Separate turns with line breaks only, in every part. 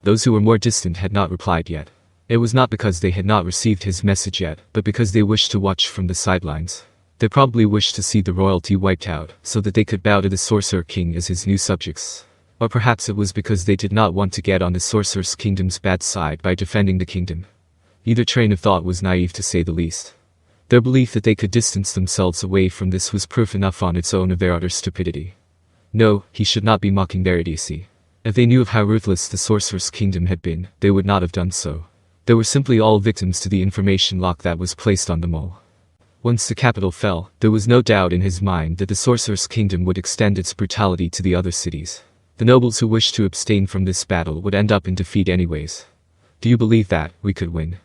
Those who were more distant had not replied yet. It was not because they had not received his message yet, but because they wished to watch from the sidelines. They probably wished to see the royalty wiped out, so that they could bow to the Sorcerer King as his new subjects. Or perhaps it was because they did not want to get on the Sorcerer's Kingdom's bad side by defending the kingdom. Either train of thought was naive to say the least. Their belief that they could distance themselves away from this was proof enough on its own of their utter stupidity. No, he should not be mocking their idiocy. If they knew of how ruthless the Sorcerer's Kingdom had been, they would not have done so. They were simply all victims to the information lock that was placed on them all. Once the capital fell, there was no doubt in his mind that the Sorcerer's Kingdom would extend its brutality to the other cities. The nobles who wished to abstain from this battle would end up in defeat anyways. Do you believe that we could win?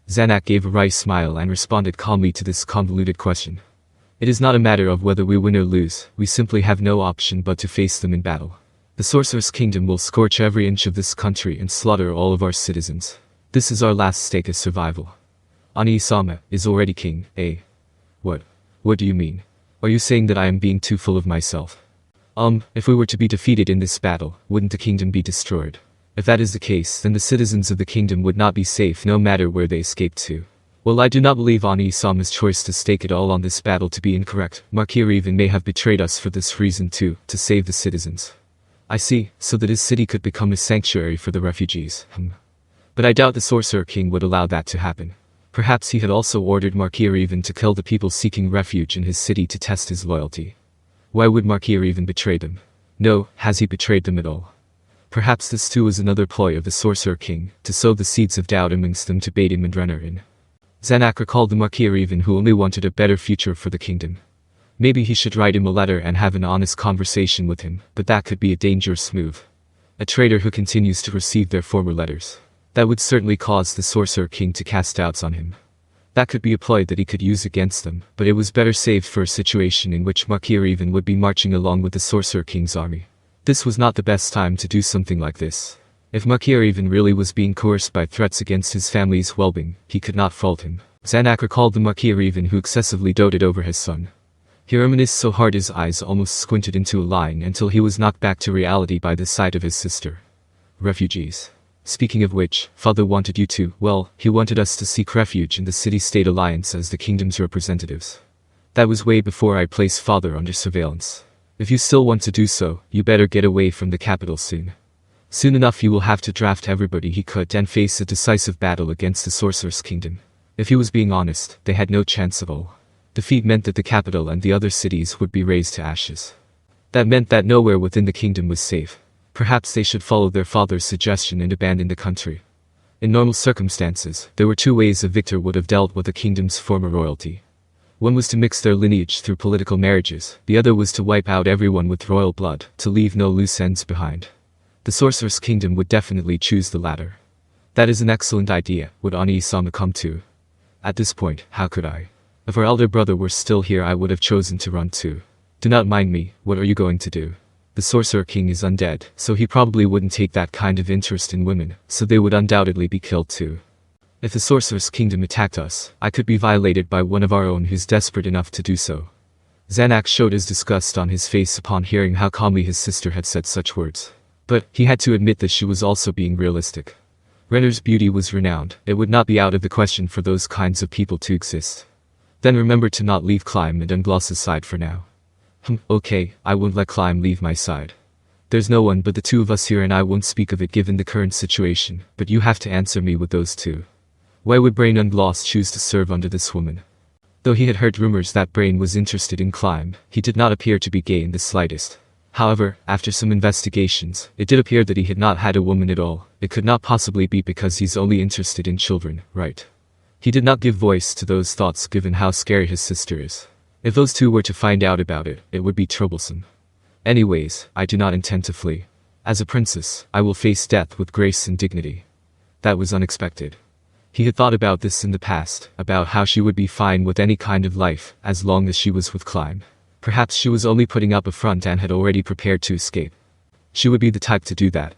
Zanak gave a wry smile and responded calmly to this convoluted question. It is not a matter of whether we win or lose, we simply have no option but to face them in battle. The Sorcerer's Kingdom will scorch every inch of this country and slaughter all of our citizens. This is our last stake of survival. Ani-sama is already king, eh? What do you mean? Are you saying that I am being too full of myself? If we were to be defeated in this battle, wouldn't the kingdom be destroyed? If that is the case, then the citizens of the kingdom would not be safe no matter where they escaped to. Well, I do not believe Ani-sama's choice to stake it all on this battle to be incorrect. Marquis even may have betrayed us for this reason too, to save the citizens. I see, so that his city could become a sanctuary for the refugees. But I doubt the Sorcerer King would allow that to happen. Perhaps he had also ordered Marquis even to kill the people seeking refuge in his city to test his loyalty. Why would Marquis even betray them? No, has he betrayed them at all? Perhaps this too was another ploy of the Sorcerer King, to sow the seeds of doubt amongst them to bait him and Renner in. Zanak recalled the Marquis even who only wanted a better future for the kingdom. Maybe he should write him a letter and have an honest conversation with him, but that could be a dangerous move. A traitor who continues to receive their former letters. That would certainly cause the Sorcerer King to cast doubts on him. That could be a ploy that he could use against them, but it was better saved for a situation in which Marquis even would be marching along with the Sorcerer King's army. This was not the best time to do something like this. If Marquis even really was being coerced by threats against his family's well-being, he could not fault him. Zanak recalled the Marquis even who excessively doted over his son. He reminisced so hard his eyes almost squinted into a line until he was knocked back to reality by the sight of his sister. Refugees. Speaking of which, father wanted you to, well, he wanted us to seek refuge in the city-state alliance as the kingdom's representatives. That was way before I placed father under surveillance. If you still want to do so, you better get away from the capital soon. Soon enough he will have to draft everybody he could and face a decisive battle against the Sorcerer's Kingdom. If he was being honest, they had no chance at all. Defeat meant that the capital and the other cities would be razed to ashes. That meant that nowhere within the kingdom was safe. Perhaps they should follow their father's suggestion and abandon the country. In normal circumstances, there were two ways a victor would have dealt with the kingdom's former royalty. One was to mix their lineage through political marriages, the other was to wipe out everyone with royal blood, to leave no loose ends behind. The Sorcerer's Kingdom would definitely choose the latter. That is an excellent idea, would Ani-sama come to. At this point, how could I? If our elder brother were still here I would have chosen to run too. Do not mind me, what are you going to do? The Sorcerer King is undead, so he probably wouldn't take that kind of interest in women, so they would undoubtedly be killed too. If the Sorcerer's Kingdom attacked us, I could be violated by one of our own who's desperate enough to do so. Zanak showed his disgust on his face upon hearing how calmly his sister had said such words. But, he had to admit that she was also being realistic. Renner's beauty was renowned, it would not be out of the question for those kinds of people to exist. Then remember to not leave Climb and Ungloss's side for now. Okay, I won't let Climb leave my side. There's no one but the two of us here and I won't speak of it given the current situation, but you have to answer me with those two. Why would Brain Ungloss choose to serve under this woman? Though he had heard rumors that Brain was interested in Climb, he did not appear to be gay in the slightest. However, after some investigations, it did appear that he had not had a woman at all. It could not possibly be because he's only interested in children, right? He did not give voice to those thoughts given how scary his sister is. If those two were to find out about it, it would be troublesome. Anyways, I do not intend to flee. As a princess, I will face death with grace and dignity. That was unexpected. He had thought about this in the past, about how she would be fine with any kind of life, as long as she was with Climb. Perhaps she was only putting up a front and had already prepared to escape. She would be the type to do that.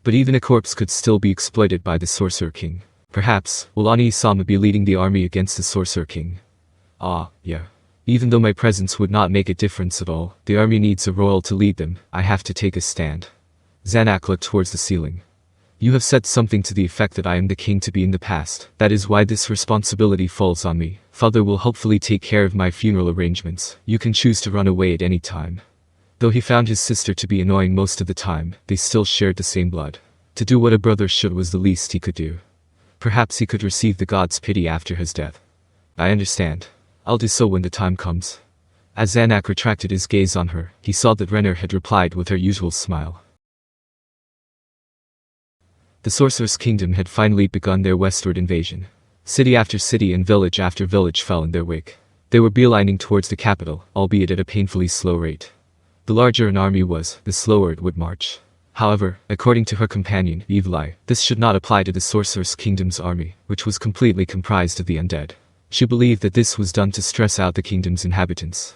But even a corpse could still be exploited by the Sorcerer King. Perhaps, will Ani-sama be leading the army against the Sorcerer King? Yeah. Even though my presence would not make a difference at all, the army needs a royal to lead them, I have to take a stand. Zanak looked towards the ceiling. You have said something to the effect that I am the king to be in the past. That is why this responsibility falls on me. Father will hopefully take care of my funeral arrangements. You can choose to run away at any time. Though he found his sister to be annoying most of the time, they still shared the same blood. To do what a brother should was the least he could do. Perhaps he could receive the god's pity after his death. I understand. I'll do so when the time comes. As Zanak retracted his gaze on her, he saw that Renner had replied with her usual smile. The Sorceress Kingdom had finally begun their westward invasion. City after city and village after village fell in their wake. They were beelining towards the capital, albeit at a painfully slow rate. The larger an army was, the slower it would march. However, according to her companion, Evil Eye, this should not apply to the Sorceress Kingdom's army, which was completely comprised of the undead. She believed that this was done to stress out the kingdom's inhabitants.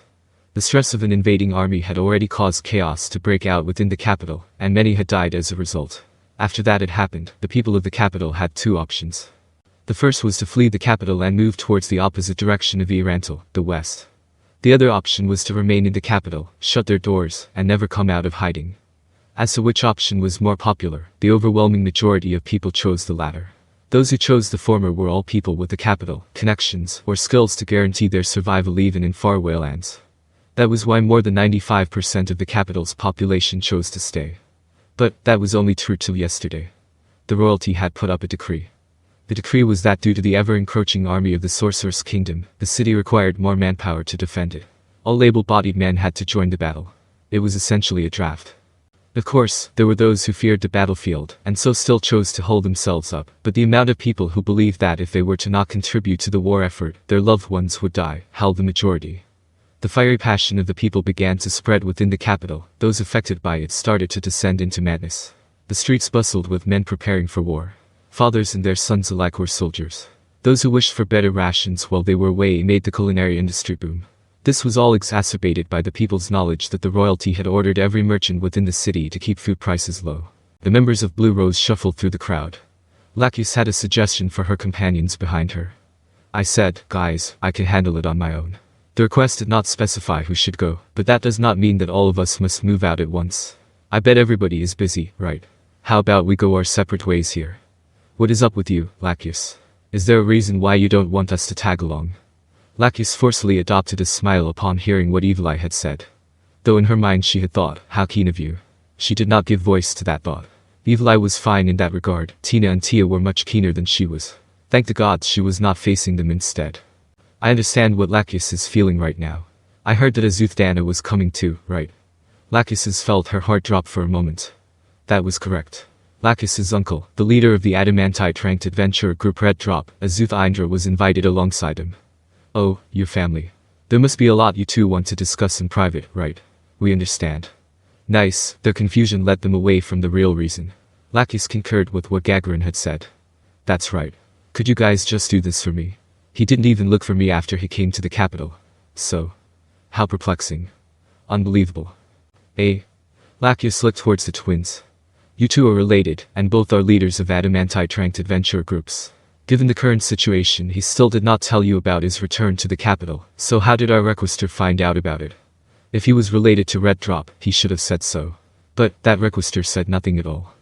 The stress of an invading army had already caused chaos to break out within the capital, and many had died as a result. After that had happened, the people of the capital had two options. The first was to flee the capital and move towards the opposite direction of Irantal, the west. The other option was to remain in the capital, shut their doors, and never come out of hiding. As to which option was more popular, the overwhelming majority of people chose the latter. Those who chose the former were all people with the capital, connections, or skills to guarantee their survival even in faraway lands. That was why more than 95% of the capital's population chose to stay. But that was only true till yesterday. The royalty had put up a decree. The decree was that due to the ever-encroaching army of the Sorceress Kingdom, the city required more manpower to defend it. All able-bodied men had to join the battle. It was essentially a draft. Of course, there were those who feared the battlefield, and so still chose to hold themselves up, but the amount of people who believed that if they were to not contribute to the war effort, their loved ones would die, held the majority. The fiery passion of the people began to spread within the capital. Those affected by it started to descend into madness. The streets bustled with men preparing for war. Fathers and their sons alike were soldiers. Those who wished for better rations while they were away made the culinary industry boom. This was all exacerbated by the people's knowledge that the royalty had ordered every merchant within the city to keep food prices low. The members of Blue Rose shuffled through the crowd. Lakyus had a suggestion for her companions behind her. I said, guys, I can handle it on my own. The request did not specify who should go, but that does not mean that all of us must move out at once. I bet everybody is busy, right? How about we go our separate ways here? What is up with you, Lakyus? Is there a reason why you don't want us to tag along? Lakyus forcefully adopted a smile upon hearing what Evil Eye had said. Though in her mind she had thought, how keen of you. She did not give voice to that thought. Evil Eye was fine in that regard. Tina and Tia were much keener than she was. Thank the gods she was not facing them instead. I understand what Lakyus is feeling right now. I heard that Azuth-Dana was coming too, right? Lakyus felt her heart drop for a moment. That was correct. Lakyus' uncle, the leader of the Adamantite-ranked adventurer group Red Drop, Azuth-Indra, was invited alongside him. Oh, your family. There must be a lot you two want to discuss in private, right? We understand. Nice. Their confusion led them away from the real reason. Lakyus concurred with what Gagarin had said. That's right. Could you guys just do this for me? He didn't even look for me after he came to the capital. So. How perplexing. Unbelievable. Lakyus looked towards the twins. You two are related, and both are leaders of Adamantite-ranked adventurer groups. Given the current situation, he still did not tell you about his return to the capital, so how did our requester find out about it? If he was related to Red Drop, he should have said so. But that requester said nothing at all.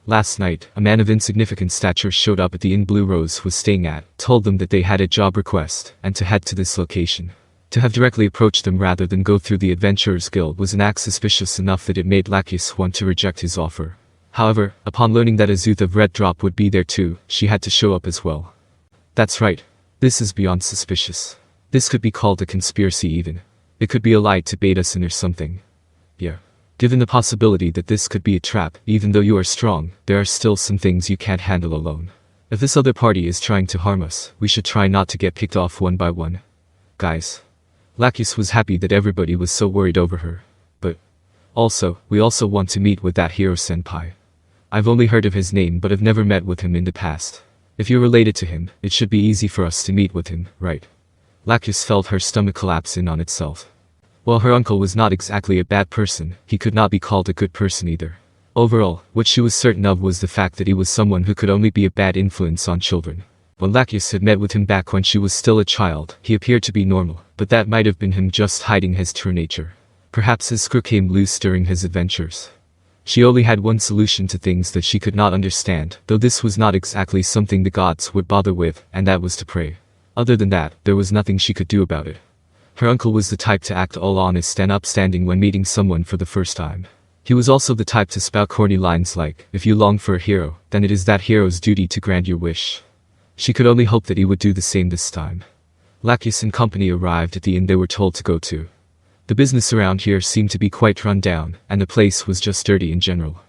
Last night, a man of insignificant stature showed up at the inn Blue Rose was staying at, told them that they had a job request, and to head to this location. To have directly approached them rather than go through the Adventurers Guild was an act suspicious enough that it made Lakyus want to reject his offer. However, upon learning that Azuth of Red Drop would be there too, she had to show up as well. That's right. This is beyond suspicious. This could be called a conspiracy even. It could be a lie to bait us in or something. Yeah. Given the possibility that this could be a trap, even though you are strong, there are still some things you can't handle alone. If this other party is trying to harm us, we should try not to get picked off one by one. Guys. Lakyus was happy that everybody was so worried over her. But we also want to meet with that hero senpai. I've only heard of his name but have never met with him in the past. If you're related to him, it should be easy for us to meet with him, right? Lakyus felt her stomach collapse in on itself. While her uncle was not exactly a bad person, he could not be called a good person either. Overall, what she was certain of was the fact that he was someone who could only be a bad influence on children. When Lakyus had met with him back when she was still a child, he appeared to be normal, but that might have been him just hiding his true nature. Perhaps his screw came loose during his adventures. She only had one solution to things that she could not understand, though this was not exactly something the gods would bother with, and that was to pray. Other than that, there was nothing she could do about it. Her uncle was the type to act all honest and upstanding when meeting someone for the first time. He was also the type to spout corny lines like, if you long for a hero, then it is that hero's duty to grant your wish. She could only hope that he would do the same this time. Lakyus and company arrived at the inn they were told to go to. The business around here seemed to be quite run down, and the place was just dirty in general.